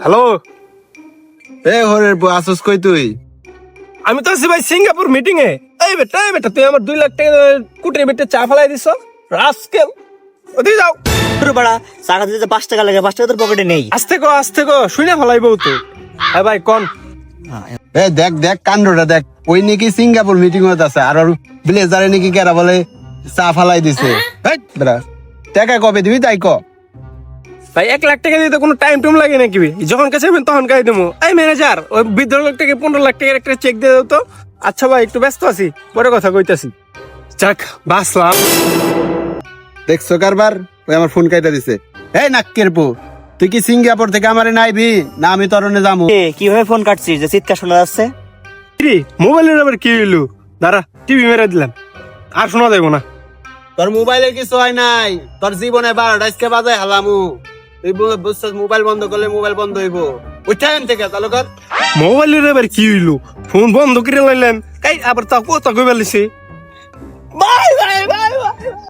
Hello, এ হরের বউ আসস কই তুই? আমি তো আছি ভাই সিঙ্গাপুর মিটিং এ। এই বেটা তুই আমার 2 লাখ টাকা কুটির বেটে চা ফেলাই দিছ রাস্কেল। ওদিকে যাও। তোর বাড়া টাকা দিতে 5 টাকা লাগে, 5 টাকা তোর পকেটে নেই। আস্তে কো শুনে ফেলাইবো তো। হ্যাঁ ভাই কোন এ দেখ কাণ্ডটা দেখ, ওই নাকি সিঙ্গাপুর মিটিং হতে আছে আর ওর ব্লেজারে নাকি কেরা বলে চা ফালাই দিছে। বেটা টাকা কবে দিবি তাই ক। ভাই 1 লাখ টাকা দিতে কোনো টাইম টুম লাগে নাকি? যখন কাছে তখন কাই দেবো। এই ম্যানেজার ওই 12 লাখ টাকা 15 লাখ টাকার একটা চেক দিয়ে দাও তো। আচ্ছা ভাই একটু ব্যস্ত আছি, পরে কথা কইতাছি। যাক বাসলাম। দেখছো কারবার, ওই আমার ফোন কাইটা দিছে। এই নাক্কের পো, তুই কি সিঙ্গাপুর থেকে আমারে নাইবি না আমি তরনে যাবো? কিভাবে ফোন কাটছিস যে চিৎকার শোনা যাচ্ছে? মোবাইলের আবার কি হইলো? দাঁড়া টিভি মেরে দিলাম, আর শোনা যাইব না। তোর মোবাইলে কিছু হয় নাই, তোর জীবনে 12টা আজকে বাজায় হালামু। তুই বুঝছিস মোবাইল বন্ধ করলে মোবাইল বন্ধ হইব। উঠান থেকে চালু কর। মোবাইলের আবার কি হইলো? ফোন বন্ধ করে লাইলাম, আবার তা কথা কইবা লিছে।